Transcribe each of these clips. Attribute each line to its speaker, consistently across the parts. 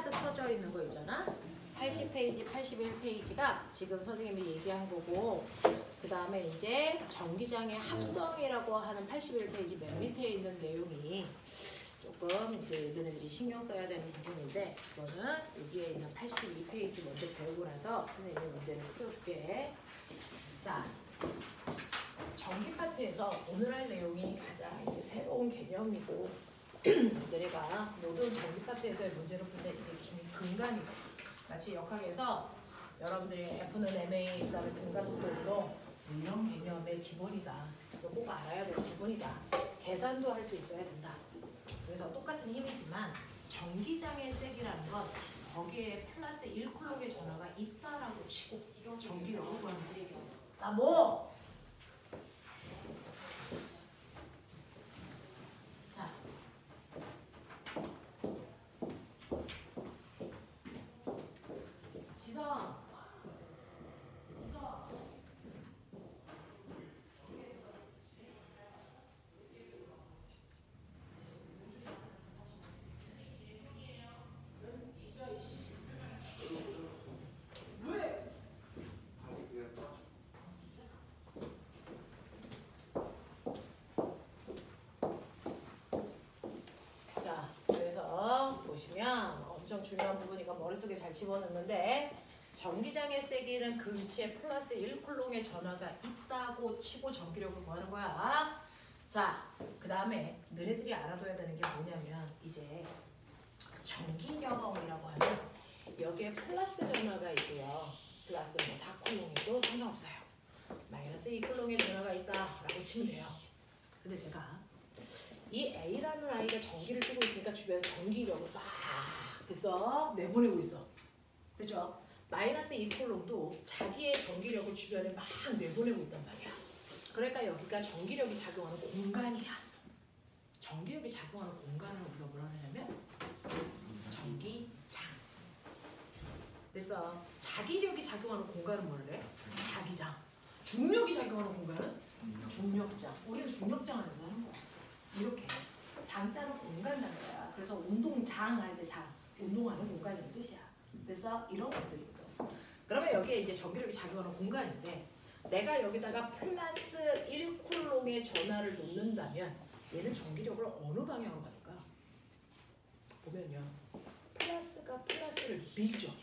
Speaker 1: 가득 써져 있는 거 있잖아. 80페이지, 81페이지가 지금 선생님이 얘기한 거고, 그 다음에 이제 전기장의 합성이라고 하는 81페이지 맨 밑에 있는 내용이 조금 이제 얘네들이 신경 써야 되는 부분인데, 그거는 여기에 있는 82페이지 먼저 배우고 나서 선생님이 문제를 풀어줄게. 자, 전기 파트에서 오늘 할 내용이 가장 이제 새로운 개념이고, 너희가 모든 전기 파트에서의 문제를 푸는 이게 근간이다. 마치 역학에서 여러분들이 F는 MA, 그 다음에 등가속도 운동 이런 개념의 기본이다. 그래서 꼭 알아야 될 부분이다. 계산도 할 수 있어야 된다. 그래서 똑같은 힘이지만 전기장의 세기라는 건 거기에 플러스 1쿨롱의 전하가 있다라고 치고 전기력을 구하는 얘기야. 나 뭐? 자, 지성. 자, 그래서 보시면 엄청 중요한 부분이니까 머릿속에 잘 집어넣는데, 전기장의 세기는 그 위치에 플러스 1쿨롱의 전하가 있다고 치고 전기력을 구하는 거야. 자, 그 다음에 너네들이 알아둬야 되는 게 뭐냐면, 이제 전기력이라고 하면 여기에 플러스 전하가 있고요. 플러스 뭐 4쿨롱에도 상관없어요. 마이너스 2쿨롱의 전하가 있다라고 치면 돼요. 근데 내가 이 A라는 아이가 전기를 띠고 있으니까 주변에 전기력을 막 됐어 내보내고 있어. 그죠? 마이너스 2쿨롱도 자기의 전기력을 주변에 막 내보내고 있단 말이야. 그러니까 여기가 전기력이 작용하는 공간이야. 전기력이 작용하는 공간을 우리가 뭐라 하냐면 전기장. 됐어. 자기력이 작용하는 공간은 뭐라 그래? 자기장. 중력이 작용하는 공간은 중력장. 우리는 중력장 안에서 하는 거야. 이렇게 장자는 공간 단어야. 그래서 운동장 할 때 장, 운동하는 공간이라는 뜻이야. 그래서 이런 것들이거든. 그러면 여기에 이제 전기력이 작용하는 공간인데, 내가 여기다가 플러스 1쿨롱의 전하를 놓는다면 얘는 전기력을 어느 방향으로 받을까? 보면요, 플러스가 플러스를 밀죠.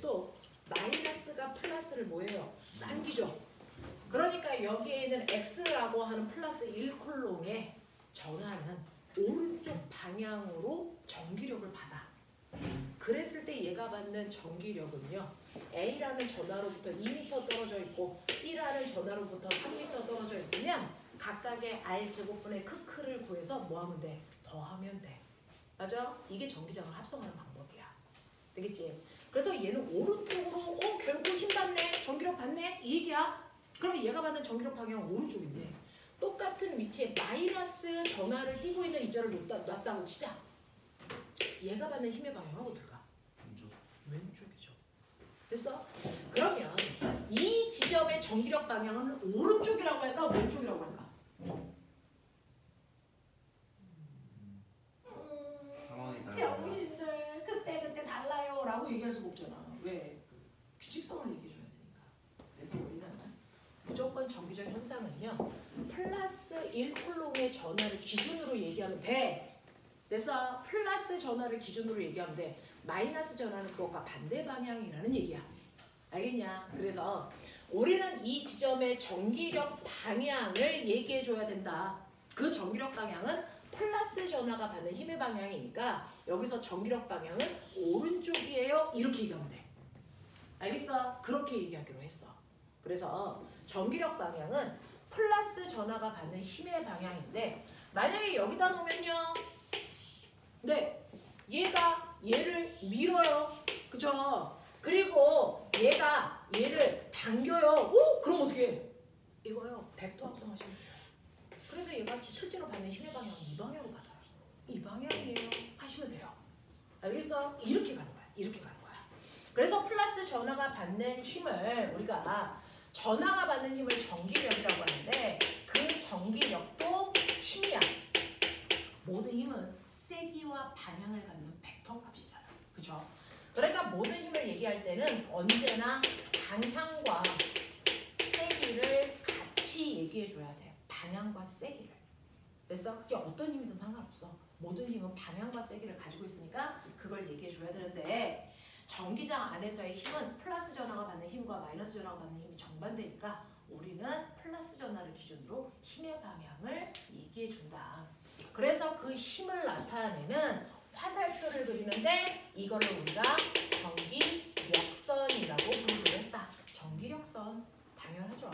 Speaker 1: 또 마이너스가 플러스를 뭐예요? 당기죠. 그러니까 여기에 있는 X라고 하는 플러스 1쿨롱의 전하는 오른쪽 방향으로 전기력을 받아. 그랬을 때 얘가 받는 전기력은요, A라는 전하로부터 2m 떨어져 있고 B라는 전하로부터 3m 떨어져 있으면 각각의 R 제곱분의 크크를 구해서 뭐 하면 돼? 더하면 돼. 맞아? 이게 전기장을 합성하는 방법이야. 되겠지? 그래서 얘는 오른쪽으로 결국 힘 받네? 전기력 받네? 이 얘기야. 그러면 얘가 받는 전기력 방향은 오른쪽인데, 똑같은 위치에 마이너스 전하를 띄고 있는 입자를 놨다고 치자. 얘가 받는 힘의 방향은 어떨까? 왼쪽이죠. 됐어? 그러면 이 지점의 전기력 방향은 오른쪽이라고 할까? 왼쪽이라고 할까?
Speaker 2: 상황이 달라요.
Speaker 1: 병신들 그때 달라요 라고 얘기할 수가 없잖아. 왜? 규칙성을 얘기해줘야 되니까. 그래서 우리는 무조건 전기적 현상은요, 플러스 1쿨롱의 전하를 기준으로 얘기하면 돼. 그래서 플러스 전하를 기준으로 얘기하면 돼. 마이너스 전하는 그것과 반대 방향이라는 얘기야. 알겠냐? 그래서 우리는 이 지점의 전기력 방향을 얘기해줘야 된다. 그 전기력 방향은 플러스 전하가 받는 힘의 방향이니까 여기서 전기력 방향은 오른쪽이에요. 이렇게 얘기하면 돼. 알겠어? 그렇게 얘기하기로 했어. 그래서 전기력 방향은 플러스 전하가 받는 힘의 방향인데, 만약에 여기다 놓으면요, 네, 얘가 얘를 밀어요. 그쵸? 그리고 얘가 얘를 당겨요. 오! 그럼 어떻게 해? 이거요, 벡터 합성하시면 돼요. 그래서 얘가 실제로 받는 힘의 방향은 이 방향으로 받아요. 이 방향이에요. 하시면 돼요. 알겠어? 이렇게 가는 거야. 이렇게 가는 거야. 그래서 플러스 전하가 받는 힘을 우리가 전하가 받는 힘을 전기력이라고 하는데, 그 전기력도 힘이야. 모든 힘은 세기와 방향을 갖는 벡터 값이잖아. 그죠? 그렇죠? 그러니까 모든 힘을 얘기할 때는 언제나 방향과 세기를 같이 얘기해줘야 돼. 방향과 세기를. 됐어? 그게 어떤 힘이든 상관없어. 모든 힘은 방향과 세기를 가지고 있으니까 그걸 얘기해줘야 되는데 전기장 안에서의 힘은 플러스 전하가 받는 힘과 마이너스 전하가 받는 힘이 정반대니까 우리는 플러스 전하를 기준으로 힘의 방향을 얘기해준다. 그래서 그 힘을 나타내는 화살표를 그리는데 이거를 우리가 전기력선이라고 부르기로 했다. 전기력선. 당연하죠.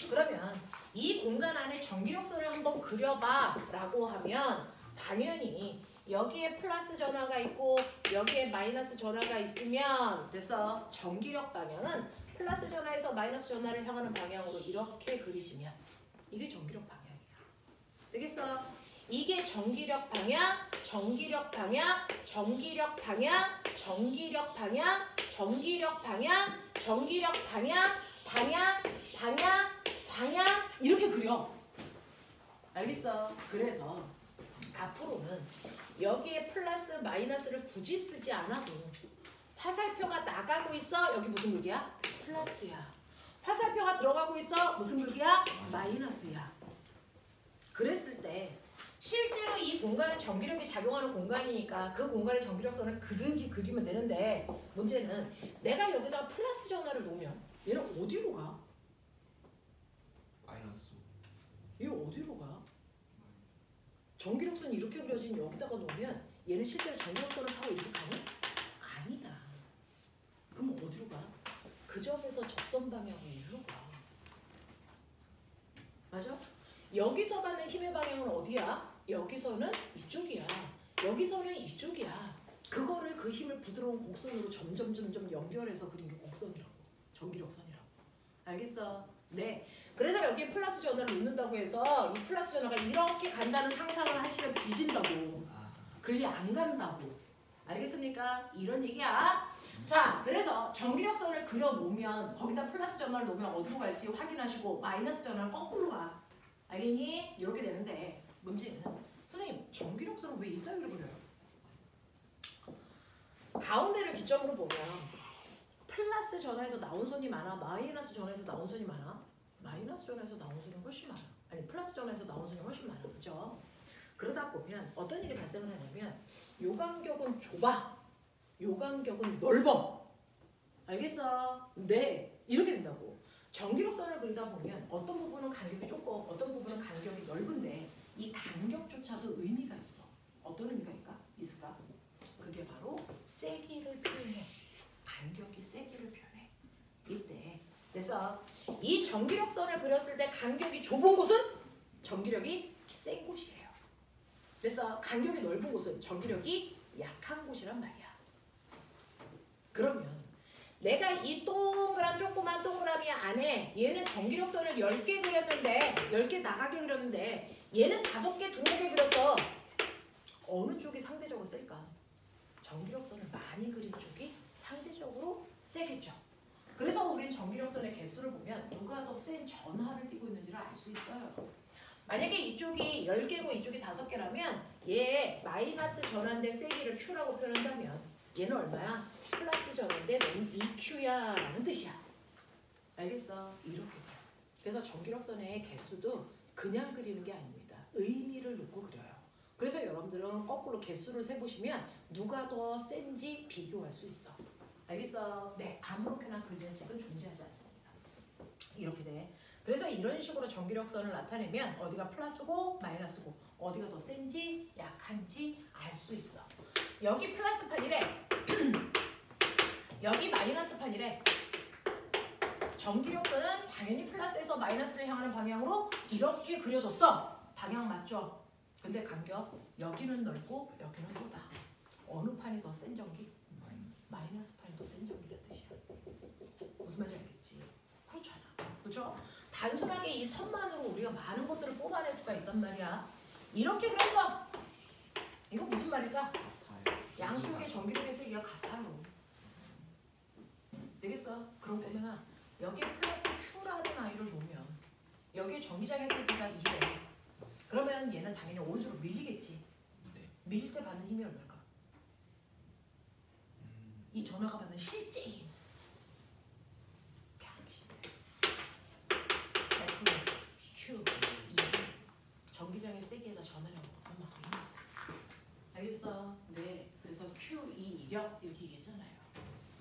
Speaker 1: 그러면 이 공간 안에 전기력선을 한번 그려봐 라고 하면 당연히 여기에 플러스 전하가 있고 여기에 마이너스 전하가 있으면 됐어. 전기력 방향은 플러스 전하에서 마이너스 전하를 향하는 방향으로 이렇게 그리시면 이게 전기력 방향이야. 되겠어? 이게 전기력 방향, 전기력 방향, 전기력 방향, 전기력 방향, 전기력 방향, 전기력 방향, 방향, 방향, 방향 이렇게 그려. 알겠어? 그래서 앞으로는 여기에 플러스 마이너스를 굳이 쓰지 않아도 화살표가 나가고 있어. 여기 무슨 극이야? 플러스야. 화살표가 들어가고 있어. 무슨 극이야? 마이너스야. 그랬을 때 실제로 이 공간은 전기력이 작용하는 공간이니까 그 공간의 전기력선을 그득이 그리면 되는데 문제는 내가 여기다가 플러스 전하를 놓으면 얘는 어디로 가?
Speaker 2: 마이너스.
Speaker 1: 얘 어디로 가? 전기력선이 이렇게 그려진 여기다가 놓으면 얘는 실제로 전기력선을 타고 이렇게 가니? 아니다. 그럼 어디로 가? 그 점에서 적선 방향으로 일로 가. 맞아? 여기서 받는 힘의 방향은 어디야? 여기서는 이쪽이야. 여기서는 이쪽이야. 그거를 그 힘을 부드러운 곡선으로 점점 연결해서 그린 게 곡선이라고. 전기력선이라고. 알겠어? 네. 그래서 여기에 플러스 전하를 놓는다고 해서 이 플러스 전하가 이렇게 간다는 상상을 하시면 뒤진다고. 그리 안 간다고. 알겠습니까? 이런 얘기야. 자, 그래서 전기력선을 그려놓으면 거기다 플러스 전하를 놓으면 어디로 갈지 확인하시고 마이너스 전하는 거꾸로 가. 알겠니? 이렇게 되는데 문제는 선생님 전기력선은 왜 이따위로 그려요? 가운데를 기점으로 보면 플러스 전하에서 나온 선이 많아? 마이너스 전하에서 나온 선이 많아? 마이너스 전하에서 나온 선이 훨씬 많아. 아니 플러스 전하에서 나온 선이 훨씬 많아. 그죠? 그러다 보면 어떤 일이 발생을 하냐면 요 간격은 좁아. 요 간격은 넓어. 알겠어? 네. 이렇게 된다고. 전기력선을 그리다 보면 어떤 부분은 간격이 좁고 어떤 부분은 간격이 넓은데 이 간격조차도 의미가 있어. 어떤 의미가 있을까? 그게 바로 세기를 표현해. 간격이 세기를 표현해. 이때 그래서 이 전기력선을 그렸을 때 간격이 좁은 곳은 전기력이 센 곳이에요. 그래서 간격이 넓은 곳은 전기력이 약한 곳이란 말이야. 그러면 내가 이 동그란 조그만 동그라미 안에 얘는 전기력선을 10개 그렸는데 10개 나가게 그렸는데 얘는 5개, 2개 그렸어. 어느 쪽이 상대적으로 셀까? 전기력선을 많이 그린 쪽이 상대적으로 세겠죠. 그래서 우린 전기력선의 개수를 보면 누가 더 센 전하를 띠고 있는지를 알 수 있어요. 만약에 이쪽이 10개고 이쪽이 5개라면 얘 마이너스 전하인데 세기를 Q라고 표현한다면 얘는 얼마야? 플러스 전하인데 너는 EQ야 라는 뜻이야. 알겠어? 이렇게 돼요. 그래서 전기력선의 개수도 그냥 그리는 게 아닙니다. 의미를 놓고 그려요. 그래서 여러분들은 거꾸로 개수를 세보시면 누가 더 센지 비교할 수 있어. 알겠어? 네, 아무렇게나 그리는 책은 존재하지 않습니다. 이렇게 돼. 그래서 이런 식으로 전기력선을 나타내면 어디가 플러스고 마이너스고 어디가 더 센지 약한지 알 수 있어. 여기 플러스판이래. 여기 마이너스판이래. 전기력선은 당연히 플러스에서 마이너스를 향하는 방향으로 이렇게 그려졌어. 방향 맞죠? 근데 간격 여기는 넓고 여기는 좁아. 어느 판이 더 센 전기? 마이너스 판이 더 센 전기란 뜻이야. 무슨 말인지 알겠지? 그렇잖아. 그렇죠? 단순하게 이 선만으로 우리가 많은 것들을 뽑아낼 수가 있단 말이야. 이렇게 그래서 이거 무슨 말일까? 양쪽의 전기력의 세기가 같아요. 되겠어? 그런 거면 여기에 플러스 Q라는 아이를 놓으면 여기에 전기장의 세기가 2래. 그러면 얘는 당연히 오른쪽으로 밀리겠지. 밀릴 때 받는 힘이 얼마일까? 이 전화가 받는 실제 힘. F는 Q, E. 전기장의 세기에다 전하려고 얼마큼 힘이다. 알겠어? 네. 그래서 Q, E, 이력 이렇게 얘기했잖아요.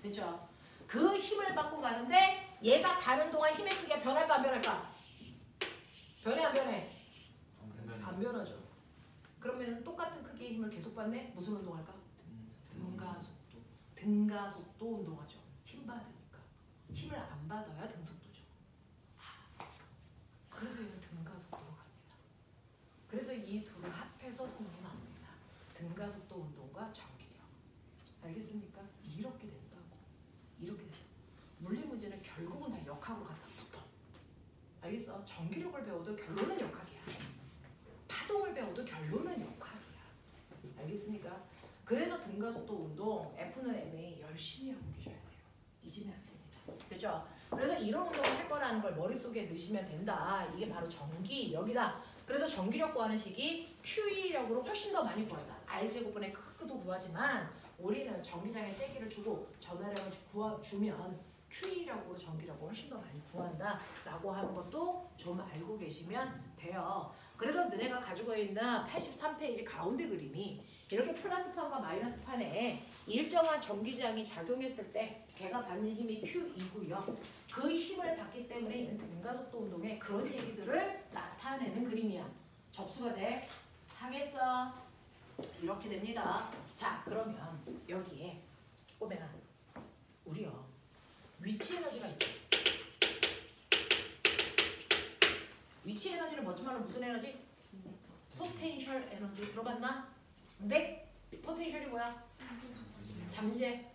Speaker 1: 됐죠? 그 힘을 받고 가는데 얘가 가는 동안 힘의 크기가 변할까 안 변할까? 변해 안 변해? 안 변하죠. 그러면 똑같은 크기의 힘을 계속 받네? 무슨 운동할까? 등가속도. 등가속도 운동하죠. 힘 받으니까. 힘을 안 받아야 등속도죠. 그래서 얘는 등가속도로 갑니다. 그래서 이 둘을 합해서 수능이 나옵니다. 등가속도 운동과 전기력. 알겠습니까? 이렇게 된다고. 이렇게 된다. 물리 문제는 결국은 다 역학으로 간다. 붙어. 알겠어? 전기력을 배워도 결론은 역학이야. 파동을 배워도 결론은 역학이야. 알겠습니까? 그래서 등가속도 운동 F는 MA 열심히 하고 계셔야 돼요. 잊으면 안 됩니다. 됐죠? 그래서 이런 운동을 할 거라는 걸 머릿속에 넣으시면 된다. 이게 바로 전기력이다. 그래서 전기력 구하는 식이 QE력으로 훨씬 더 많이 구한다. R제곱분의 크도 구하지만 우리는 전기장에 세기를 주고 전하력을 주면 QE력으로 전기력을 훨씬 더 많이 구한다 라고 하는 것도 좀 알고 계시면 돼요. 그래서 너네가 가지고 있는 83페이지 가운데 그림이 이렇게 플러스판과 마이너스판에 일정한 전기장이 작용했을 때 걔가 받는 힘이 Q2고요. 그 힘을 받기 때문에 얘는 등가속도 운동에 그런 얘기들을 나타내는 그림이야. 접수가 돼? 하겠어? 이렇게 됩니다. 자, 그러면 여기에 꼬맹아 우리요 위치 에너지가 있다. 위치 에너지를 멋진 말로 무슨 에너지? 포텐셜 에너지 들어봤나? 네? 포텐셜이 뭐야? 잠재.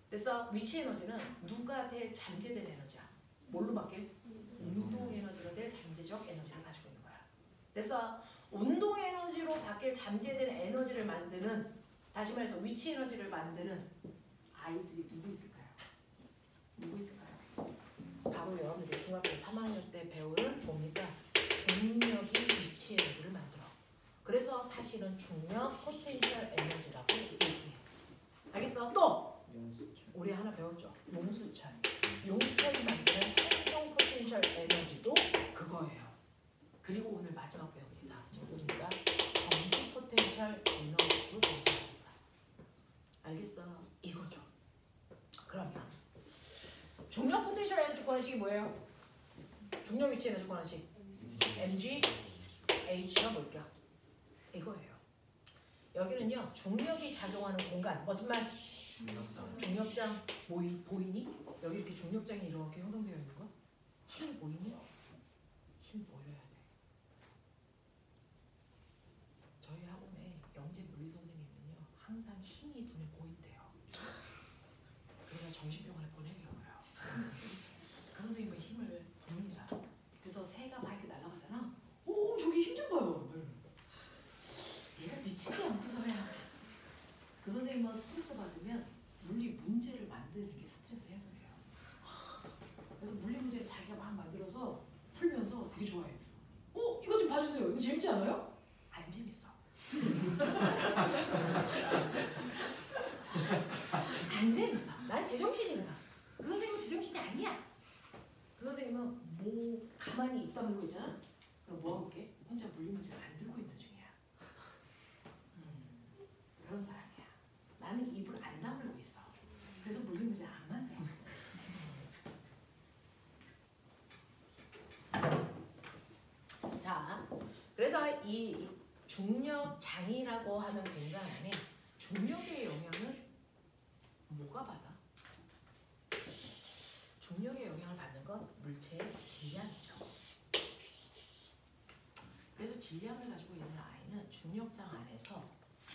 Speaker 1: 됐어? 위치 에너지는 누가 될 잠재된 에너지야. 뭘로 바뀔? 운동 에너지가 될 잠재적 에너지를 가지고 있는 거야. 됐어? 운동 에너지로 바뀔 잠재된 에너지를 만드는, 다시 말해서 위치 에너지를 만드는 아이들이 누구 있을까요? 누구 있을까요? 바로 여러분들이 중학교 3학년 때 배우는 뭡니까? 중력이 위치 에너지를 만들어. 그래서 사실은 중력 포텐셜 에너지라고 얘기해. 알겠어? 또! 우리 하나 배웠죠? 용수철. 용수철이 만드는 탄성 포텐셜 에너지도 그거예요. 그리고 오늘 마지막 배웁니다. 누구니까? 전기 포텐셜 에너지도 존재합니다. 알겠어? 이거죠. 그러면 중력 포텐셜 에너지 구하는 식이 뭐예요? 중력 위치 에너지 구하는 식. mg h가 뭘까? 이거예요. 여기는요 중력이 작용하는 공간. 멋진 말. 중력장 보이니? 여기 이렇게 중력장이 이렇게 형성되어 있는 거? 힘이 보이니? 힘 보여야 돼. 저희 학원에 영재 물리 선생님은요 항상 힘이 눈에 보인대요. 그래야 정신병원에 보내려고요. 그 선생님은 힘을 봅니다. 그래서 새가 막 이렇게 날아가잖아. 오 저기 힘 좀 봐요. 얘가 미치지 않고서야. 그 선생님은 스트레스 받으면 물리 문제를 만드는 게 스트레스 해소예요. 그래서 물리 문제를 자기가 막 만들어서 풀면서 되게 좋아해. 이거 좀 봐주세요. 이거 재밌지 않아요? 안 재밌어. 안 재밌어. 난 제정신이거든. 그 선생님은 제정신이 아니야. 그 선생님은 뭐 가만히 입 다물고 있잖아. 그럼 뭐 하고 있게? 혼자 물리 문제를 만들고 있는 중이야. 그런 사람이야. 나는 입을 안 다물고 있어. 그래서 물리 문제 안 만들어. 자, 그래서 이 중력장이라고 하는 공간 안에 중력의 영향을 뭐가 받아? 중력의 영향을 받는 건 물체의 질량이죠. 그래서 질량을 가지고 있는 아이는 중력장 안에서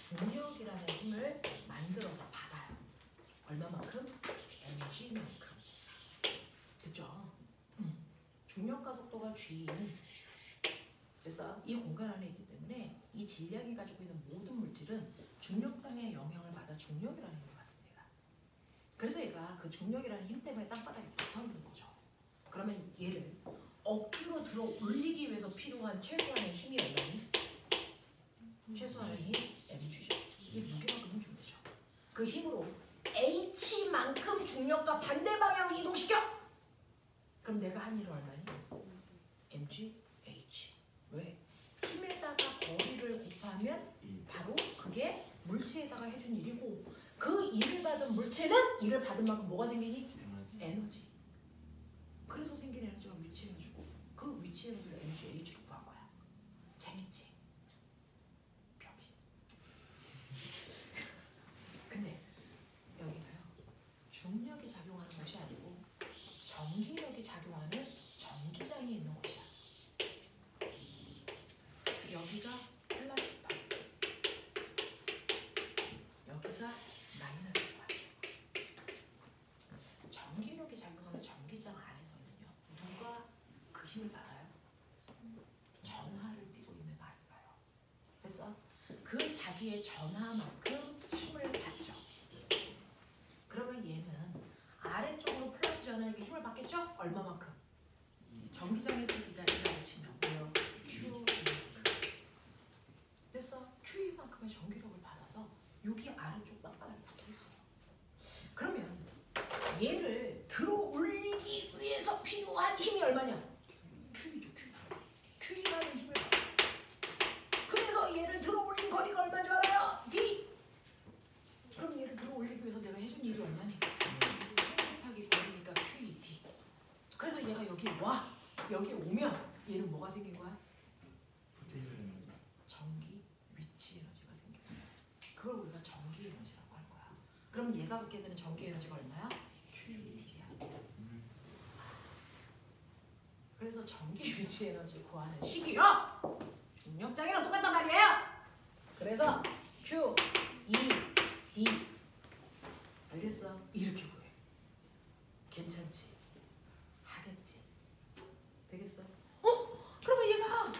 Speaker 1: 중력이라는 힘을 만들어서 받아요. 얼마만큼? mg만큼. 그죠? 중력 가속도가 g인. 그래서 이 공간 안에 있기 때문에 이 질량이 가지고 있는 모든 물질은 중력장의 영향을 받아 중력이라는 힘을 받습니다. 그래서 얘가 그 중력이라는 힘 때문에 땅바닥에 붙어 있는 거죠. 그러면 얘를 억지로 들어 올리기 위해서 필요한 최소한의 힘이 얼마니? 최소한의 힘 mg죠. 이게 무게만큼 힘 주면 되죠. 그 힘으로 H만큼 중력과 반대 방향으로 이동시켜. 그럼 내가 한 일은 얼마니? mg h. 왜? 힘에다가 거리를 곱하면 바로 그게 물체에다가 해준 일이고, 그 일을 받은 물체는 일을 받은 만큼 뭐가 생기니? 에너지. 그래서 생긴 에너지가 위치 에너지고, 그 위치 에너지를 mg h로 구한 거야. 재밌지? 병신. 근데 여기가요, 중력이 작용하는 곳이 아니고 전기력이 작용하는 전기장이 있는 곳이야. 여기가 플러스 파, 여기가 마이너스 파. 전기력이 작용하는 전기장 안에서는요, 누가 그 힘을 받아요? 전하를 띠고 있는 아이가요. 됐어? 그 자기의 전하만큼 힘을 받죠. 그러면 얘는 아래쪽으로 플러스 전하에게 힘을 받겠죠? 얼마만큼? 전기장의 세기가 1이라고 치면 뭐요? Q만큼. 됐어? Q만큼의 전기력을 받아서 여기 아래쪽 땅바닥에 붙어있어요. 그러면 얘를 들어 올리기 위해서 필요한 힘이 얼마냐? Q이죠, Q. Q라는 힘을 받아. 그래서 얘를 들어 올린 거리가 얼마인 줄 알아요? D. 그럼 얘를 들어 올리기 위해서 내가 해준 일이 얼마니? 생각하기 거리니까 QED. 그래서 얘가 여기 와. 여기 오면 얘는 뭐가 생긴 거야? 전기 위치 에너지가 생긴 거야. 그걸 우리가 전기 에너지라고 하는 거야. 그럼 얘가 갖게 되는 전기 에너지가 얼마야? QED야. 그래서 전기 위치 에너지 구하는 식이요, 중력장이랑 똑같단 말이에요. 그래서 Q, E, D. 알겠어? 이렇게 구해. 괜찮지? 하겠지? 되겠어? 그러면 얘가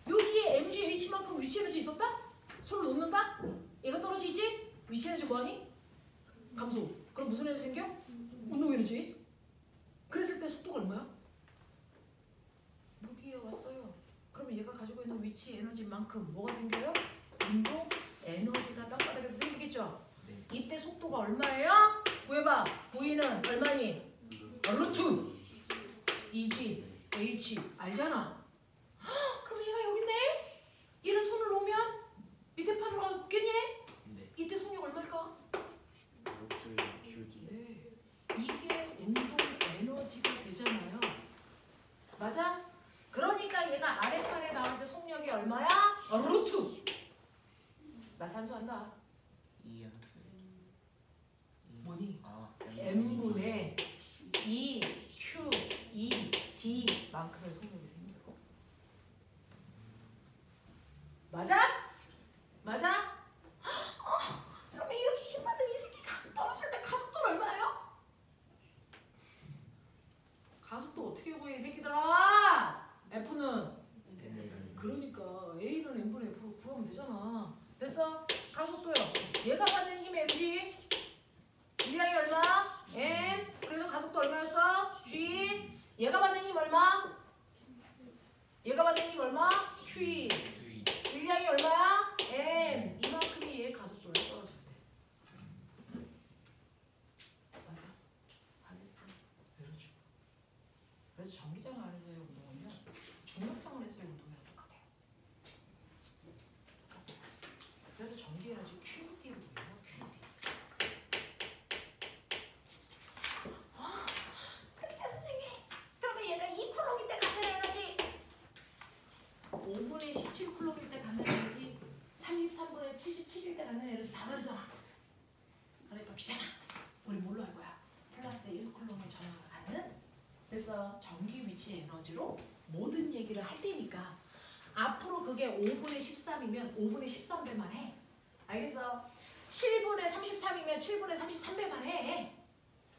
Speaker 1: 여기에 mgH만큼 위치 에너지 있었다? 손을 놓는다? 얘가 떨어지지? 위치 에너지 뭐하니? 감소. 그럼 무슨 에너지 생겨? 운동 에너지. 그랬을 때 속도가 얼마야? 여기에 왔어요. 그러면 얘가 가지고 있는 위치 에너지만큼 뭐가 생겨요? 운동 에너지가 땅바닥에서 생기겠죠?
Speaker 2: 네.
Speaker 1: 이때 속도가 얼마예요? 구해봐. V는 얼마니? 루트 2G H. 알잖아. 그럼 얘가 여기 있네? 얘를 손을 놓으면 밑에 판으로 가서 붙겠니?
Speaker 2: 네.
Speaker 1: 이때 속력 얼마일까?
Speaker 2: QD.
Speaker 1: 네. 이게 운동 에너지가 되잖아요. 맞아? 그러니까 얘가 아래판에 나올 때 속력이 얼마야? 루트. 나 산수한다. 뭐니? M분의 2QED만큼의 속력이 생겨. 맞아? 맞아? 그러면 이렇게 힘받은 이 새끼가 떨어질 때 가속도는 얼마예요? 가속도 어떻게 구해 이 새끼들아? F는? 그러니까 A는 M분의 F로 구하면 되잖아. 됐어? 가속도요. 얘가 받는 힘 mg. 질량이 얼마? m. 그래서 가속도 얼마였어? g. 얘가 받는 힘 얼마? 얘가 받는 힘 얼마? q. 질량이 얼마야? m. 이만큼이 얘의 가속도야. 떨어질 때. 맞아. 알겠어. 내려주고. 그래서 전기장 안에서의 운동은요, 중력장 안에서의 운동이랑 똑같아요. 그래서 전기 에너지 QD로 불러요. QD. 그러니까 선생님, 그러면 얘가 2쿨롱일 때 갖는 에너지, 5분의 17쿨롱일 때 갖는 에너지, 33분의 77일 때 갖는 에너지 다 다르잖아. 그러니까 귀찮아. 우리 뭘로 할 거야? 플러스 1쿨롱의 전하가 갖는, 그래서 전기 위치 에너지로 모든 얘기를 할 테니까 앞으로 그게 5분의 13이면 5분의 13배만 해. 알겠어? 7분의 33이면 7분의 33배만 해.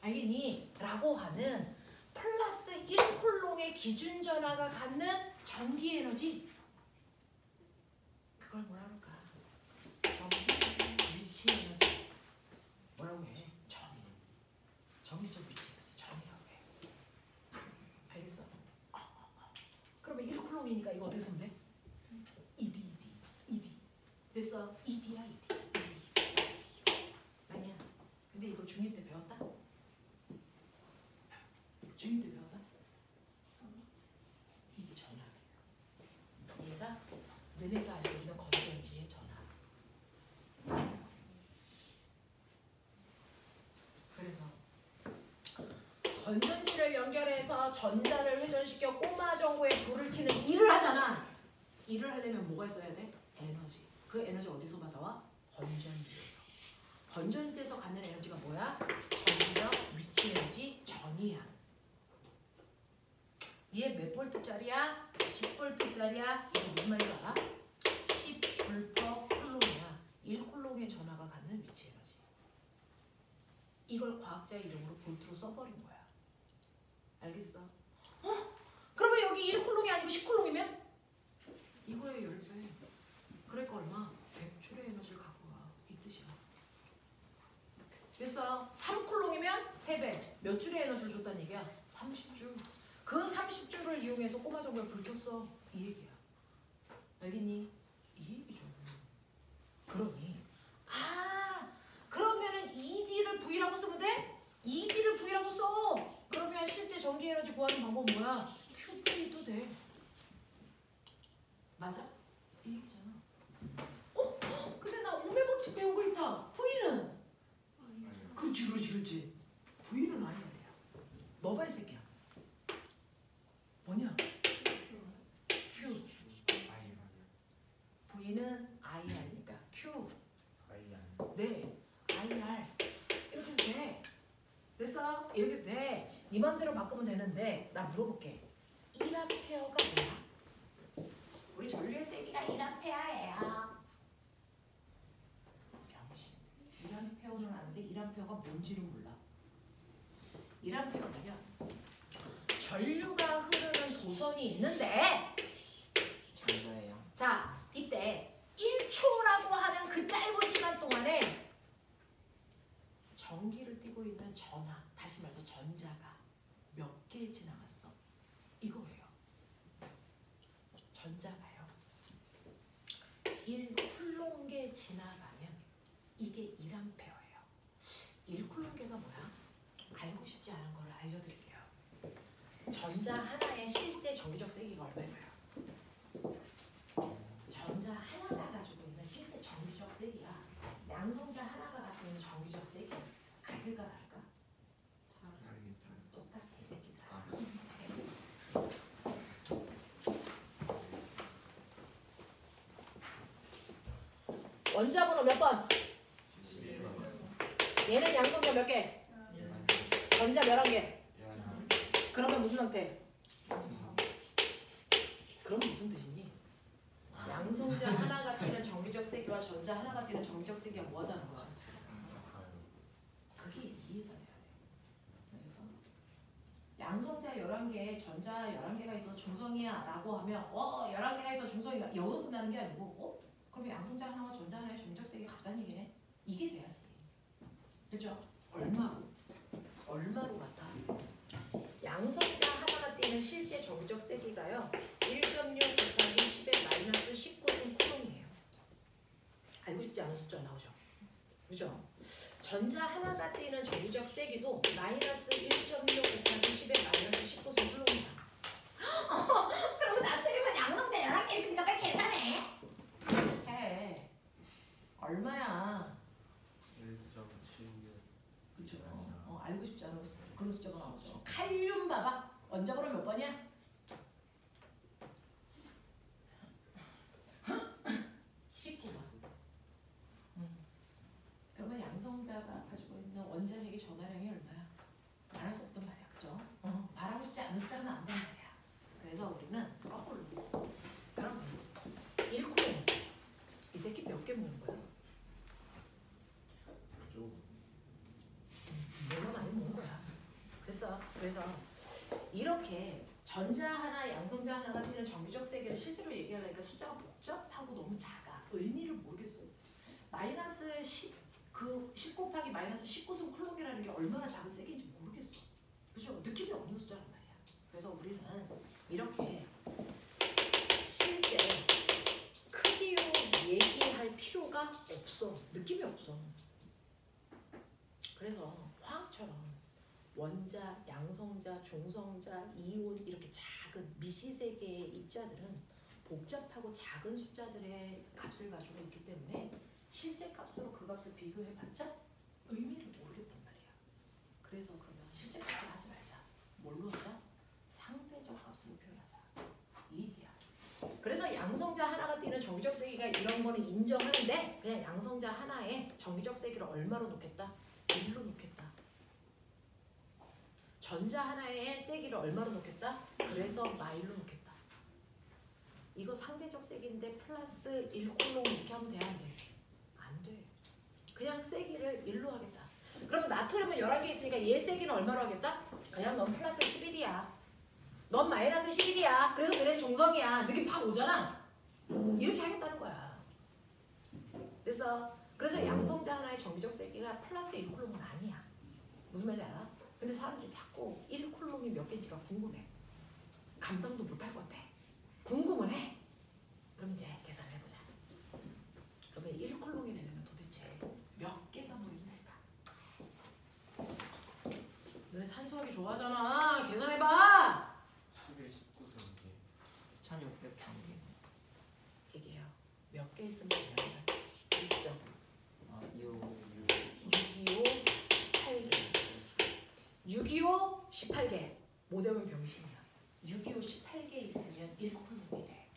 Speaker 1: 알겠니? 라고 하는 플러스 1쿨롱의 기준 전하가 갖는 전기 에너지. 그걸 뭐라 그럴까? 전기 위치 에너지. 뭐라고 해? 정의적 위치 에너지. 정의라고 해. 알겠어? 그러면 1쿨롱이니까 이거 어떻게 쓰면 돼? ED. 됐어? ED야, ED. 아니야. 근데 이거 중이 중2 때 배웠다? 중2 때 배웠다? 이게 전압이에요. 얘가 너네가 알고 있는 건전지의 전압. 그래서 건전지를 연결해서 전자를 회전시켜 꼬마 전구에 불을 켜는 일을 하잖아. 일을 하려면 뭐가 있어야 돼? 에너지. 그 에너지 어디서 받아와? 건전지에서. 건전지에서 갖는 에너지가 뭐야? 전력, 위치 에너지, 전이야. 얘 몇 볼트짜리야? 10볼트짜리야? 이거 무슨 말인지 알아? 10줄 퍼 쿨롱이야. 1쿨롱의 전하가 갖는 위치 에너지. 이걸 과학자의 이름으로 볼트로 써버린 거야. 알겠어? 그러면 여기 1쿨롱이 아니고 10쿨롱이면? 이거의 10배. 그러니까 얼마? 100줄의 에너지를 갖고 가. 이 뜻이야. 됐어. 3쿨롱이면 3배. 몇 줄의 에너지를 줬다는 얘기야? 30줄. 그 30줄을 이용해서 꼬마 정보에 불 켰어. 이 얘기야. 알겠니? 이 얘기죠. 그러니 그러면은 ED를 V라고 쓰면 돼? ED를 V라고 써. 그러면 실제 전기 에너지 구하는 방법은 뭐야? QP도 돼. 맞아? 이 얘기잖아. 근데 나 오메 법칙 배운 거 있다. V는? 그렇지. V는 아니야. 너봐 이 새끼야. 뭐냐? Q. V는 I 아니니까 Q. 네. IR. 이렇게 해도 돼. 됐어? 이렇게 해도 돼. 네 맘대로 바꾸면 되는데 나 물어볼게. 1A가 뭐야? 우리 전류의 세기가 1A예요. 병신. 1A는 아는데 1A가 뭔지를 몰라. 1A는요. 전류가 흐르는 도선이 있는데
Speaker 2: 전자예요.
Speaker 1: 자, 이때 1초라고 하는 그 짧은 시간 동안에 전기를 띠고 있는 전하, 다시 말해서 전자가 몇 개 지나갔어? 이거예요. 전자가요. 1쿨롱계 지나가면 이게 1A예요. 1쿨롱계가 뭐야? 알고 싶지 않은 걸 알려드릴게요. 전자 하나의 실제 전기적 세기가 얼마예요? 전자 하나가 가지고 있는 실제 전기적 세기가 양성자 하나가 가지고 있는 전기적 세기 같을까 다를까? 똑같아 이 새끼들아. 원자번호 몇 번? 얘는 양성자 몇 개? 전자 11개. 그러면 무슨 상태? 그럼 무슨 뜻이니? 양성자 하나가 띠는 전기적 세기와 전자 하나가 띠는 전기적 세기가 뭐하다는 거야? 그게 이해가 돼야 돼. 알겠어? 양성자 11개, 전자 11개가 있어 중성이야 라고 하면 11개가 있어 중성이야. 여기서 끝나는 게 아니고 그럼 양성자 하나와 전자 하나의 전기적 세기가 같다는 얘기네? 이게 돼야지. 그죠? 얼마로 같아? 양성자 하나가 띠는 실제 전기적 세기가요. 1.6 곱하기 10의 마이너스 19승 쿨롱이에요. 알고 싶지 않은 숫자 나오죠? 그죠? 전자 하나가 띠는 전기적 세기도 마이너스 1.6 곱하기 10의 마이너스 19승 쿨롱이야. 그러면 나트륨은 양성자 11개 있으니까 빨리 계산해. 해. 얼마야?
Speaker 2: 1.76.
Speaker 1: 그죠? 알고 싶지 않은 그런 숫자가 나오죠. 칼륨 봐봐. 원자번호 몇 번이야? 19번. 그러면 양성자가 가지고 있는 원자력의 전하량이 얼마야? 말할 수 없단 말이야. 그죠? 말하고 싶지 않은 숫자가 나온단 말이야. 그래서 우리는 거꾸로. 그럼 1쿨. 이 새끼 몇 개 먹는 거야? 너무 많이 먹는 거야. 됐어. 그래서 이렇게 전자 하나, 양성자 하나가 띠는 전기적 세기를 실제로 얘기하려니까 숫자가 복잡하고 너무 작아. 의미를 모르겠어. 마이너스 10 곱하기 마이너스 19승 쿨롱이라는 게 얼마나 작은 세기인지 모르겠어. 그죠? 느낌이 없는 숫자란 말이야. 그래서 우리는 이렇게 실제 크기로 얘기할 필요가 없어. 느낌이 없어. 그래서 것처럼 원자, 양성자, 중성자, 이온 이렇게 작은 미시세계의 입자들은 복잡하고 작은 숫자들의 값을 가지고 있기 때문에 실제 값으로 그 값을 비교해봤자 의미를 모르겠단 말이야. 그래서 그러면 실제 값을 하지 말자. 뭘로 하자? 상대적 값으로 표현하자. 이 얘기야. 그래서 양성자 하나가 띠는 정기적 세기가 이런 거는 인정하는데 그냥 양성자 하나에 정기적 세기를 얼마로 놓겠다? 1로 놓겠다. 전자 하나에 세기를 얼마로 놓겠다? 그래서 마일로 놓겠다. 이거 상대적 세기인데 플러스 1콜롬 이렇게 하면 돼? 안 돼? 안 돼. 그냥 세기를 1로 하겠다. 그럼 나트륨은 11개 있으니까 얘 세기는 얼마로 하겠다? 그냥 넌 플러스 11이야. 넌 마이너스 11이야. 그래서 너네 중성이야. 느낌 팍 오잖아. 이렇게 하겠다는 거야. 그래서 양성자 하나의 정기적 세기가 플러스 1콜롬은 아니야. 무슨 말인지 알아? 근데 사람들이 자꾸 1콜롬이 몇 개인지가 궁금해. 감당도 못할 것 같아. 궁금은 해. 그럼 이제 계산해보자. 그러면 1콜롬이 되려면 도대체 몇 개가 모이면 될까? 너네 산수하기 좋아하잖아. 계산해봐.
Speaker 2: 11, 19세기
Speaker 3: 1600경기.
Speaker 1: 얘기해요. 몇 개 있으면 되냐면 6점. 625 18개. 못 외우면 병신이야. 625 18개 있으면 1콜롬이 돼.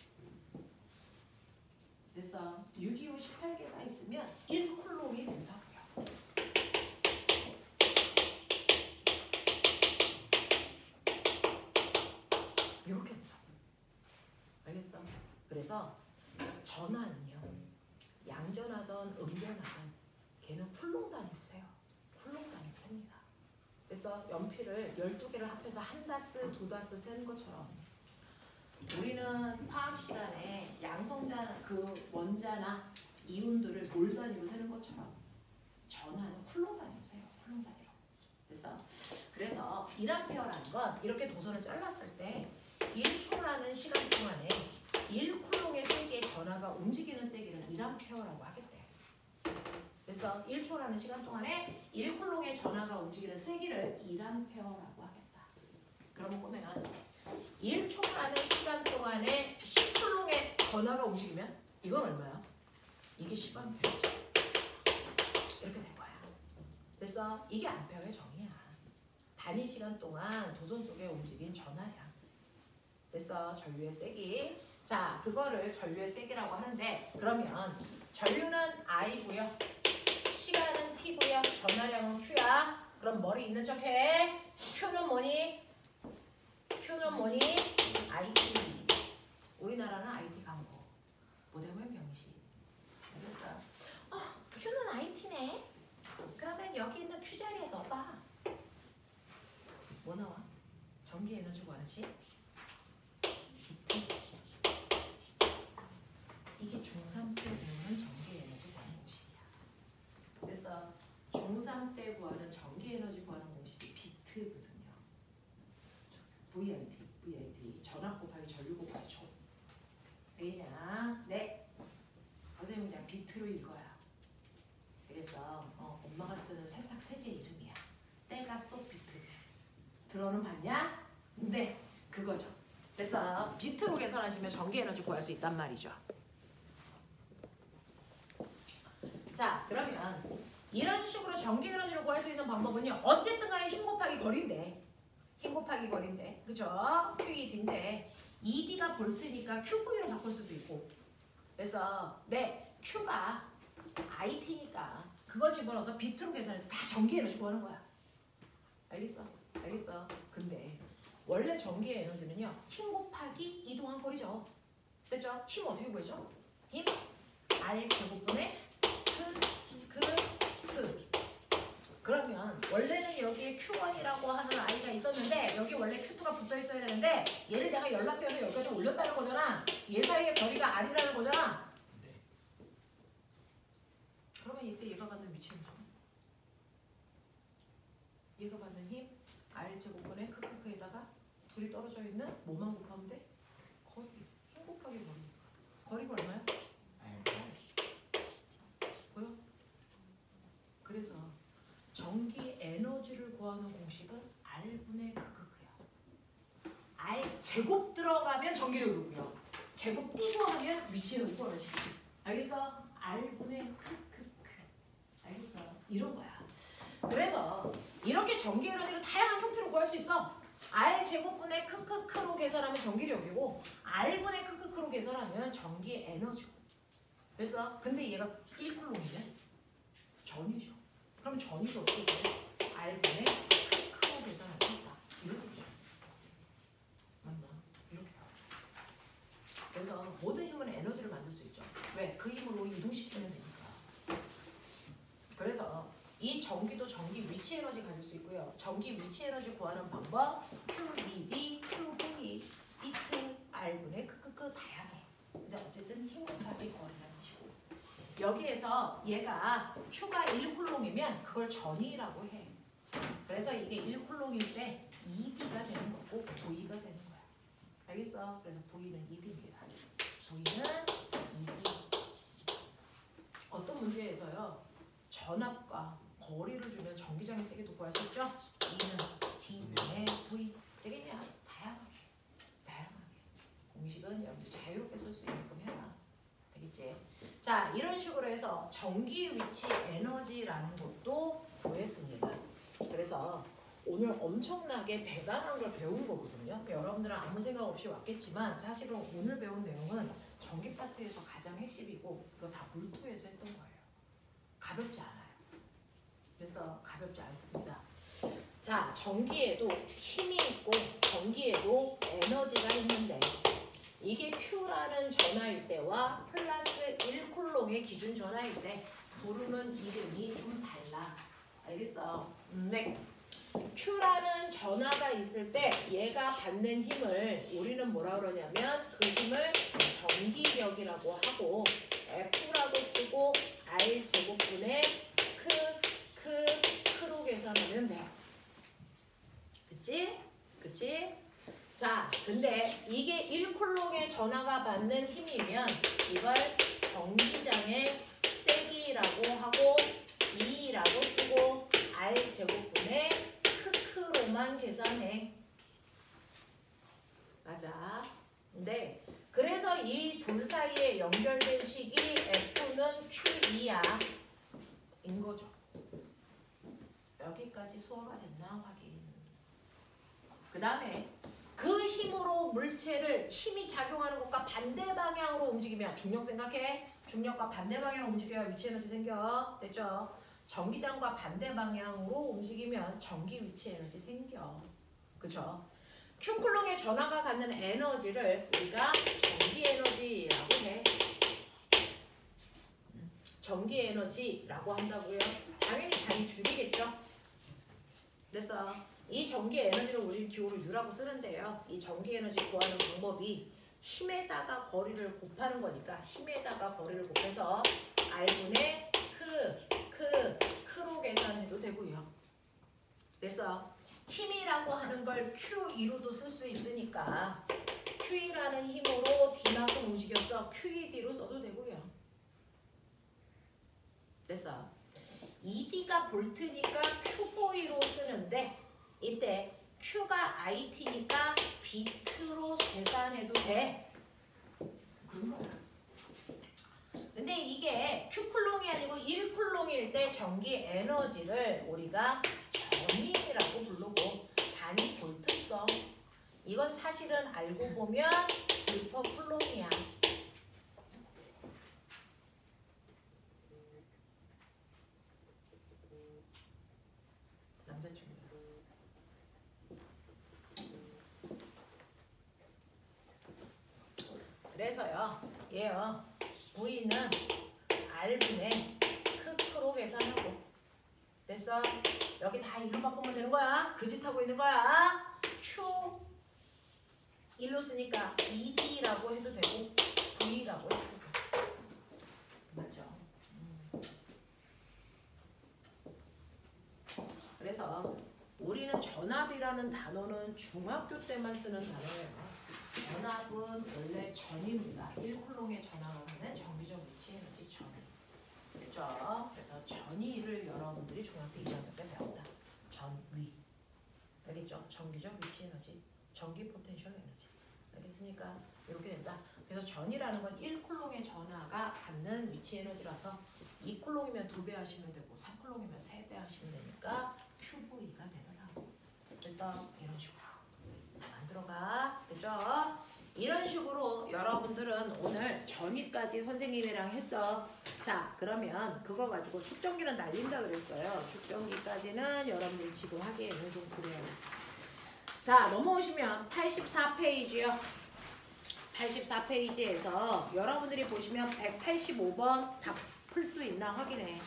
Speaker 1: 그래서 625 18개가 있으면 1콜롬이 된다고요. 이렇게 된다. 알겠어? 그래서 전하는요. 양전하던 음전하던 걔는 쿨롱 단위로 세요. 쿨롱 단위로 셉니다. 그래서 연필을 12개를 합해서 한 다스, 두 다스 세는 것처럼 우리는 화학 시간에 양성자 그 원자나 이온들을 몰 단위로 세는 것처럼 전하는 쿨롱 단위로 세요. 쿨롱 단위로. 그래서 1A라는 건 이렇게 도선을 잘랐을 때 1초라는 시간 동안에 1쿨롱의 세기의 전하가 움직이는 세기를 1A라고 하겠대. 그래서 1초라는 시간 동안에 1쿨롱의 전하가 움직이는 세기를 1A라고 하겠다. 그러면 보면 1초라는 시간 동안에 10쿨롱의 전하가 움직이면 이건 얼마야? 이게 10A죠. 이렇게 된 거야. 그래서 이게 암페어의 정의야. 단위 시간 동안 도선 속에 움직인 전하량. 그래서 전류의 세기. 자, 그거를 전류의 세기라고 하는데 그러면 전류는 I고요. 시간은 T고요. 전하량은 Q야. 그럼 머리 있는 척해. Q는 뭐니? Q는 뭐니? IT. 우리나라는 IT 광고. 못 외우면 병신. 알겠어? Q는 IT네. 그러면 여기 있는 Q 자리에 넣어봐. 뭐 나와? 전기 에너지 구하는지? 비트. 이게 중3 때 배우는 전기 에너지 구하는 공식이야. 그래서 중3 때 구하는 전기 에너지 구하는 공식이 비트거든요. VIT. 전압 곱하기 전류 곱하기 초. 되겠냐? 네. 그러면 그냥 비트로 읽어야. 그래서 엄마가 쓰는 세탁 세제 이름이야. 때가 쏙 비트. 들어는 봤냐? 네. 그거죠. 그래서 비트로 계산하시면 전기 에너지 구할 수 있단 말이죠. 자, 그러면 이런 식으로 전기 에너지를 구할 수 있는 방법은요. 어쨌든 간에 힘 곱하기 거리인데. 힘 곱하기 거리인데. 그죠? QED인데 ED가 볼트니까 QV로 바꿀 수도 있고. 그래서 네, Q가 IT니까 그거 집어넣어서 비트로 계산해서 다 전기 에너지 구하는 거야. 알겠어? 근데 원래 전기 에너지는요. 힘 곱하기 이동한 거리죠. 됐죠? 힘 어떻게 구했죠? 힘 R 제곱분의 그러면 원래는 여기에 Q1이라고 하는 I가 있었는데 여기 원래 Q2가 붙어 있어야 되는데 얘를 내가 연락되어서 여기까지 올렸다는 거잖아. 얘 사이의 거리가 R이라는 거잖아.
Speaker 2: 네.
Speaker 1: 그러면 이때 얘가 받는 위치는 뭐죠? 얘가 받는 힘 R 제곱분의 크크크에다가 둘이 떨어져 있는 뭐만 곱하면 돼? 거리. 힘 곱하기 거리. 거리가 얼마야? 보여? 그래서 전기 에너지를 구하는 제곱 들어가면 전기력이고요. 제곱 띄고 하면 위치 에너지 떨어지. 알겠어? R분의 크크크. 알겠어? 이런 거야. 그래서 이렇게 전기 에너지를 다양한 형태로 구할 수 있어. R 제곱분의 크크크로 계산하면 전기력이고 R분의 크크크로 계산하면 전기 에너지고. 됐어? 근데 얘가 1쿨롱이네. 전이죠. 그럼 전이도 어떻게 돼? R분의 크크로 계산할 수 있다. 이렇게 되죠. 맞나? 이렇게 해요. 그래서 모든 힘은 에너지를 만들 수 있죠. 왜? 그 힘으로 이동시키면 되니까. 그래서 이 전기도 전기 위치 에너지 가질 수 있고요. 전기 위치 에너지 구하는 방법 QED, QV, 이트, R분의 크크크 다양해. 근데 어쨌든 힘 곱하기 거리라는 식으로. 여기에서 얘가 Q가 1쿨롱이면 그걸 전이라고 해. 그래서 이게 1쿨롱일 때 ED가 되는 거고 V가 되는 거야. 알겠어? 그래서 V는 ED입니다. V는 ED. 어떤 문제에서요. 전압과 거리를 주면 전기장이 세게도 구할 수 있죠? E는 D분의 V. 되겠냐? 다양하게. 공식은 여러분들 자유롭게 쓸 수 있게끔 해라. 되겠지? 자, 이런 식으로 해서 전기 위치 에너지라는 것도 구했습니다. 그래서 오늘 엄청나게 대단한 걸 배운 거거든요. 여러분들은 아무 생각 없이 왔겠지만 사실은 오늘 배운 내용은 전기 파트에서 가장 핵심이고 이거 다 물투에서 했던 거예요. 가볍지 않아요. 그래서 가볍지 않습니다. 자, 전기에도 힘이 있고 전기에도 에너지가 있는데 이게 Q라는 전하일 때와 플러스 1쿨롱의 기준 전하일 때 부르는 이름이 좀 달라. 알겠어? 네. Q라는 전하가 있을 때 얘가 받는 힘을 우리는 뭐라 그러냐면 그 힘을 전기력이라고 하고 F라고 쓰고 R 제곱분의 크로 계산하면 돼요. 그치? 그치? 자, 근데 이게 1쿨롱의 전하가 받는 힘이면 이걸 전기장의 세기라고 하고 E라고 쓰고 R 제곱분의 크로만 계산해. 맞아. 근데 그래서 이 둘 사이에 연결된 식이 F는 QE야. 인 거죠. 여기까지 소화가 됐나 확인. 그 다음에 그 힘으로 물체를 힘이 작용하는 것과 반대 방향으로 움직이면 중력 생각해. 중력과 반대 방향으로 움직여야 위치 에너지 생겨. 됐죠? 전기장과 반대 방향으로 움직이면 전기 위치 에너지 생겨. 그쵸? Q쿨롱의 전하가 갖는 에너지를 우리가 전기 에너지라고 해. 전기 에너지라고 한다고요. 당연히 줄이겠죠. 그래서 이 전기 에너지를 우리 기호로 U라고 쓰는데요. 이 전기 에너지 구하는 방법이 힘에다가 거리를 곱하는 거니까 힘에다가 거리를 곱해서 R분의 크로 계산해도 되고요. 그래서 힘이라고 하는 걸 Q2로도 쓸 수 있으니까 Q라는 힘으로 D만큼 움직였어. QED로 써도 되고요. 그래서 ED가 볼트니까 Q보이로 쓰는데 이때 Q가 IT니까 비트로 계산해도 돼. 그런 거야. 근데 이게 Q쿨롱이 아니고 1쿨롱일 때 전기 에너지를 우리가 전위라고 부르고 단위 볼트 써. 이건 사실은 알고 보면 불퍼쿨롱이야. 남자친구야. 그래서요, 얘요. V는 R분의 크로 계산하고 됐어? 여기 다 1로 바꾸면 되는 거야. 그 짓 하고 있는 거야. Q 1로 쓰니까 ED라고 해도 되고 V라고 해도 되고. 맞죠? 그래서 우리는 전압이라는 단어는 중학교 때만 쓰는 단어예요. 전압은 원래 전입니다. 1쿨롱의 전압을 하는 정비적 위치 에너지 전위. 됐죠? 그래서 전위를 여러분들이 중학교 2학년 때 배웠다. 전위. 알겠죠? 정기적 위치 에너지 전기 포텐셜 에너지. 알겠습니까? 이렇게 된다. 그래서 전이라는 건 1쿨롱의 전하가 갖는 위치 에너지라서 2쿨롱이면 2배 하시면 되고 3쿨롱이면 3배 하시면 되니까 QV가 되더라고. 그래서 이런 식으로 만들어가. 됐죠? 이런 식으로 여러분들은 오늘 전위까지 선생님이랑 했어. 자, 그러면 그거 가지고 축전기는 날린다 그랬어요. 축전기까지는 여러분들이 지금 하기에는 좀 그래요. 자, 넘어오시면 84페이지요. 84페이지에서 여러분들이 보시면 185번 답 풀 수 있나 확인해.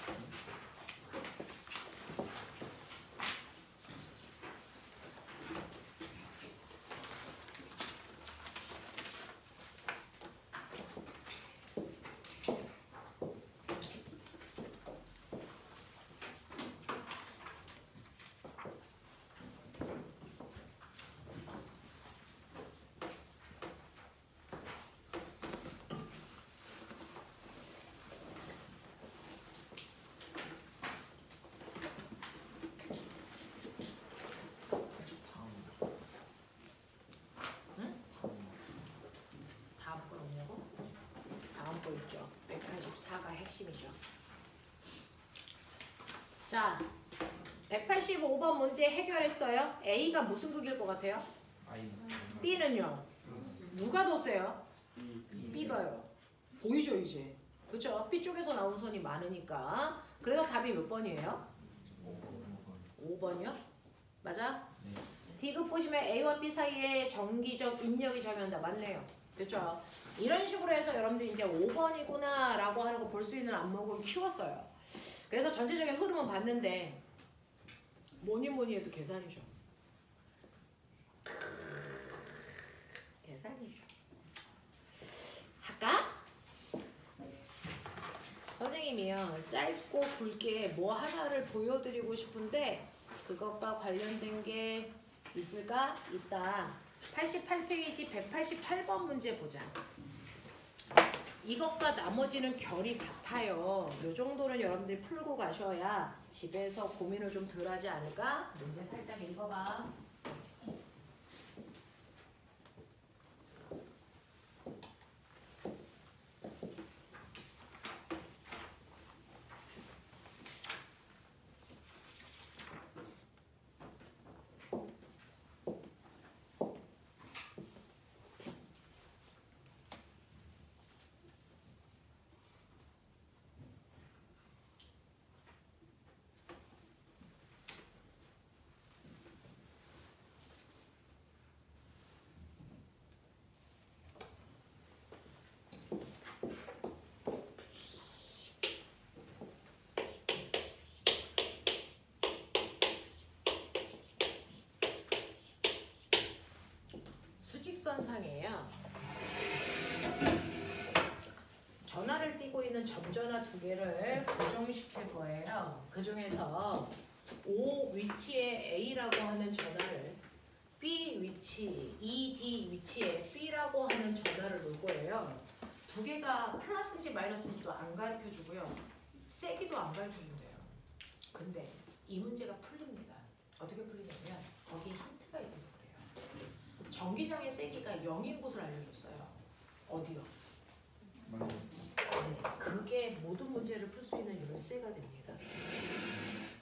Speaker 1: 다음 거 없냐고? 다음 거 있죠. 184가 핵심이죠. 자, 185번 문제 해결했어요. A가 무슨 극일 것 같아요?
Speaker 2: 아이
Speaker 1: B는요? 누가 더 세요? B가요. 보이죠 이제? 그렇죠? B 쪽에서 나온 선이 많으니까. 그래서 답이 몇 번이에요? 5번이요? 맞아?
Speaker 2: 네.
Speaker 1: D급 보시면 A와 B 사이에 정기적 인력이 작용한다. 맞네요. 됐죠? 이런 식으로 해서 여러분들이 이제 5번이구나 라고 하는 거 볼 수 있는 안목을 키웠어요. 그래서 전체적인 흐름은 봤는데 뭐니 해도 계산이죠. 계산이죠. 할까? 선생님이요. 짧고 굵게 뭐 하나를 보여드리고 싶은데 그것과 관련된 게 있을까? 있다. 88페이지 188번 문제 보자. 이것과 나머지는 결이 같아요. 이 정도는 여러분들이 풀고 가셔야 집에서 고민을 좀 덜 하지 않을까? 문제 살짝 읽어봐. 수직선상이에요. 전하를 띄고 있는 점전화 두 개를 고정시킬 거예요. 그 중에서 O 위치에 A라고 하는 전하를 B 위치, ED 위치에 B라고 하는 전하를 놓을 거예요. 두 개가 플러스인지 마이너스인지도 안 가르쳐주고요. 세기도 안 가르쳐준대요. 근데 이 문제가 풀립니다. 어떻게 풀리냐면 거기에 힌트가 있어서 그래요. 전기장의 세기가 0인 곳을 알려줬어요. 어디요? 네, 그게 모든 문제를 풀 수 있는 열쇠가 됩니다.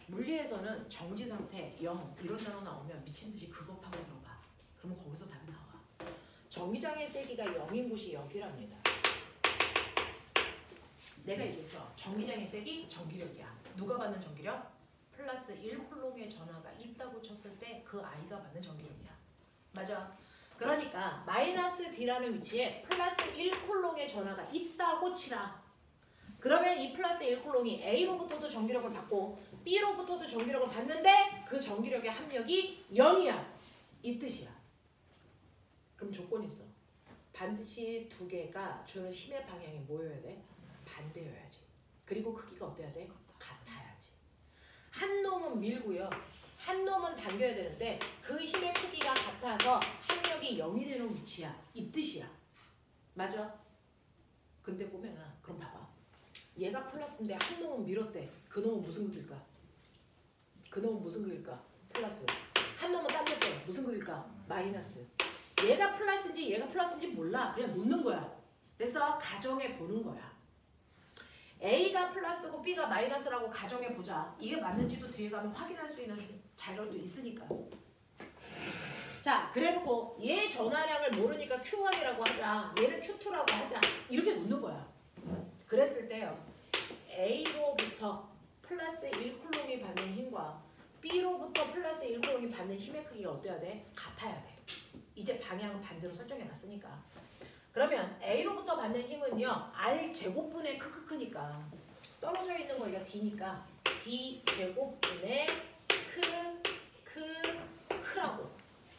Speaker 1: 물리에서는 정지 상태 0 이런 단어 나오면 미친 듯이 그거 파고 들어가. 그러면 거기서 답이 나와. 전기장의 세기가 0인 곳이 여기랍니다. 내가 얘기했죠. 전기장의 세기 전기력이야. 누가 받는 전기력? 플러스 1쿨롱의 전하가 있다고 쳤을 때 그 아이가 받는 전기력이야. 맞아. 그러니까 마이너스 D라는 위치에 플러스 1쿨롱의 전하가 있다고 치라. 그러면 이 플러스 1쿨롱이 A로부터도 전기력을 받고 B로부터도 전기력을 받는데 그 전기력의 합력이 0이야. 이 뜻이야. 그럼 조건이 있어. 반드시 두 개가 주는 힘의 방향이 뭐여야 돼? 반대여야지. 그리고 크기가 어때야 돼? 같아야지. 한 놈은 밀고요. 한 놈은 당겨야 되는데 그 힘의 크기가 같아서 합력이 0이 되는 위치야. 이 뜻이야. 맞아? 근데 보면은 그럼 봐봐. 얘가 플러스인데 한 놈은 밀었대. 그 놈은 무슨 극일까? 그 놈은 무슨 극일까? 플러스. 한 놈은 당겼대. 무슨 무슨 극일까? 마이너스. 얘가 플러스인지 얘가 플러스인지 몰라. 그냥 놓는 거야. 그래서 가정해 보는 거야. A가 플러스고 B가 마이너스라고 가정해 보자. 이게 맞는지도 뒤에 가면 확인할 수 있는 자료도 있으니까. 자, 그래놓고 얘 전화량을 모르니까 Q1이라고 하자. 얘는 Q2라고 하자. 이렇게 놓는 거야. 그랬을 때요. A로부터 플러스 1쿨롱이 받는 힘과 B로부터 플러스 1쿨롱이 받는 힘의 크기가 어때야 돼? 같아야 돼. 이제 방향은 반대로 설정해 놨으니까. 그러면 A로부터 받는 힘은요. R 제곱분의 크크크니까 떨어져 있는 거기가 D니까 D 제곱분의 크라고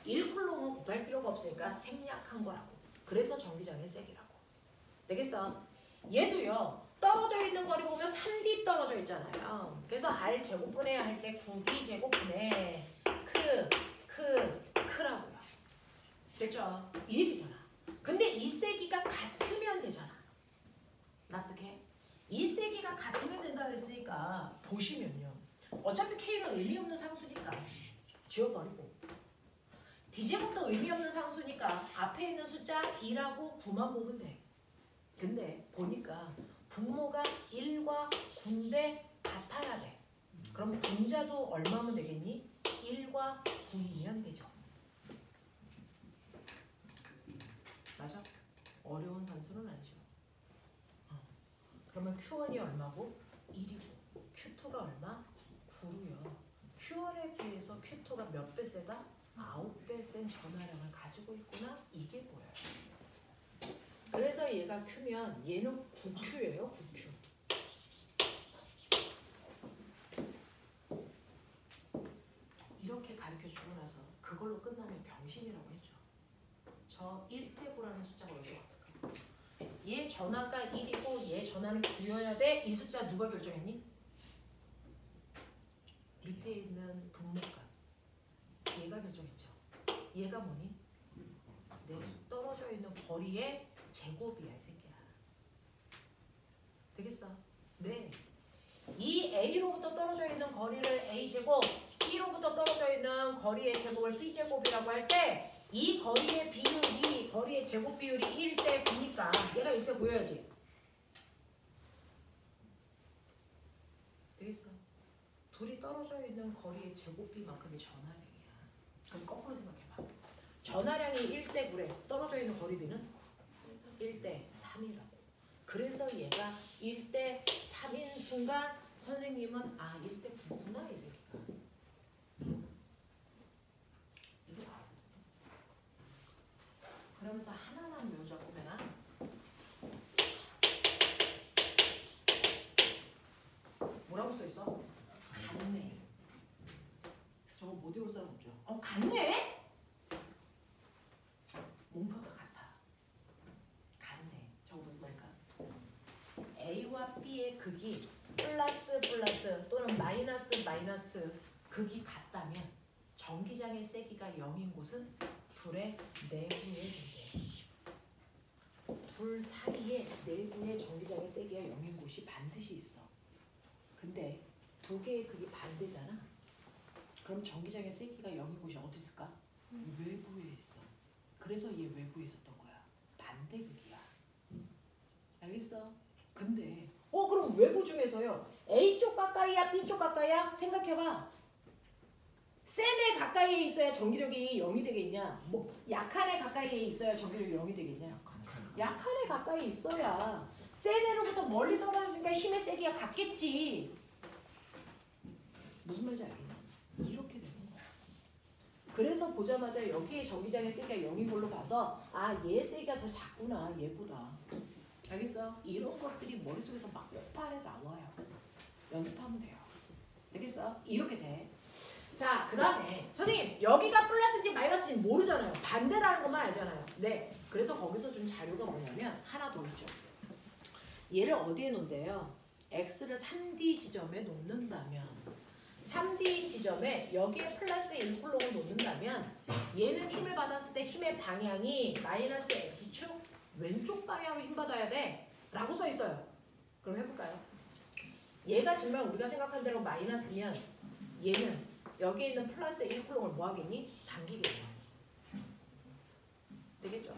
Speaker 1: 1쿨롱은 곱할 필요가 없으니까 생략한 거라고. 그래서 전기장의 세기라고. 되겠어? 얘도요. 떨어져 있는 거리 보면 3D 떨어져 있잖아요. 그래서 R 제곱분해야 할 때 9D 제곱분의 크라고요. 됐죠? 이 얘기잖아. 근데 이 세기가 같으면 되잖아. 납득해? 이 세기가 같으면 된다 그랬으니까 보시면요. 어차피 K는 의미 없는 상수니까 지워버리고 D제곱도 의미 없는 상수니까 앞에 있는 숫자 2라고 9만 보면 돼. 근데 보니까 분모가 1과 9인데 같아야 돼. 그럼 분자도 얼마면 되겠니? 1과 9이면 되죠. 맞아? 어려운 산수는 아니죠. 그러면 Q1이 얼마고? 1이고 Q2가 얼마? 9로요. Q1에 비해서 Q2가 몇 배 세다? 9배 센 전화량을 가지고 있구나. 이게 보여요. 그래서 얘가 Q면 얘는 9Q예요. 9Q. 이렇게 가르쳐주고 나서 그걸로 끝나면 병신이라고 했죠. 저 1대 9라는 숫자가 여기 왔을 거예요. 얘 전화가 1이고 얘 전화는 9여야 돼. 이 숫자 누가 결정했니? 밑에 있는 분모가. 얘가 결정했죠. 얘가 뭐니? 네, 떨어져 있는 거리의 제곱이야, 이 새끼야. 되겠어? 네. 이 A로부터 떨어져 있는 거리를 A제곱, B로부터 떨어져 있는 거리의 제곱을 B제곱이라고 할 때 이 거리의 비율이, 거리의 제곱 비율이 1대 9니까 얘가 1대 9여야지. 되겠어? 둘이 떨어져 있는 거리의 제곱비만큼이 전하량이야. 그럼 거꾸로 생각해봐. 전하량이 1대 9래. 떨어져 있는 거리비는 1대 3이라고. 그래서 얘가 1대 3인 순간 선생님은 아 1대 9구나 이 새끼가. 이게 알거든요. 그러면서 하나만 외우자 보면은 뭐라고 써있어? 같네. 저거 못 외울 사람 없죠? 같네? 뭔가가 같아. 같네. 저거 무슨 말일까? A와 B의 극이 플러스 또는 마이너스 극이 같다면 전기장의 세기가 0인 곳은 둘의 내부의 존재. 둘 사이에 내부의 전기장의 세기가 0인 곳이 반드시 있어. 근데 두 개의 극이 반대잖아. 그럼 전기장의 세기가 0인 곳이 어디 있을까? 외부에 있어. 그래서 얘 외부에 있었던 거야. 반대극이야. 알겠어? 근데 그럼 외부 중에서요. A쪽 가까이야? B쪽 가까이야? 생각해봐. 센 애 가까이에 있어야 전기력이 0이 되겠냐? 뭐 약한 애 가까이에 있어야 전기력이 0이 되겠냐? 약한 애 가까이 있어야 센 애로부터 멀리 떨어지니까 힘의 세기가 같겠지. 무슨 말인지 알겠냐? 이렇게 되는 거야. 그래서 보자마자 여기에 전기장의 세기가 0인 걸로 봐서 아, 얘 세기가 더 작구나, 얘보다. 알겠어? 이런 것들이 머릿속에서 막 폭발해 나와요. 연습하면 돼요. 알겠어? 이렇게 돼. 자, 그 다음에 선생님 여기가 플러스인지 마이너스인지 모르잖아요. 반대라는 것만 알잖아요. 네. 그래서 거기서 준 자료가 뭐냐면 하나 더 있죠. 얘를 어디에 놓는데요? X를 3D 지점에 놓는다면 3D 지점에 여기에 플러스 1쿨롱을 놓는다면 얘는 힘을 받았을 때 힘의 방향이 마이너스 X축 왼쪽 방향으로 힘받아야 돼 라고 써 있어요. 그럼 해볼까요? 얘가 정말 우리가 생각한 대로 마이너스면 얘는 여기 있는 플러스 1쿨롱을 뭐 하겠니? 당기겠죠. 되겠죠?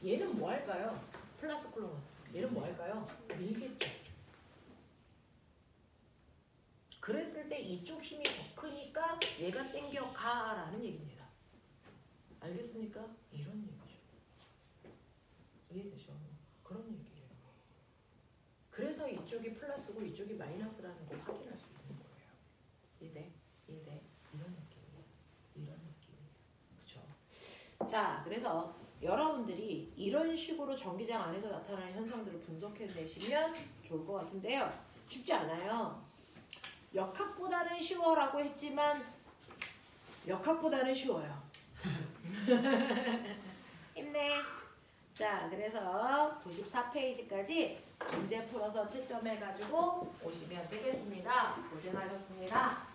Speaker 1: 얘는 뭐 할까요? 플러스 쿨롱은. 얘는 뭐 할까요? 밀겠죠. 그랬을 때 이쪽 힘이 더 크니까 얘가 땡겨 가라는 얘기입니다. 알겠습니까? 이런 얘기죠. 이해되죠? 그런 얘기예요. 그래서 이쪽이 플러스고 이쪽이 마이너스라는 거 확인할 수 있는 거예요. 이해돼? 이해돼? 이런 느낌이에요. 이런 느낌이에요. 그쵸? 자, 그래서 여러분들이 이런 식으로 전기장 안에서 나타나는 현상들을 분석해내시면 좋을 것 같은데요. 쉽지 않아요. 역학보다는 쉬워라고 했지만 역학보다는 쉬워요. 힘내. 자, 그래서 94페이지까지 문제 풀어서 채점해가지고 오시면 되겠습니다. 고생하셨습니다.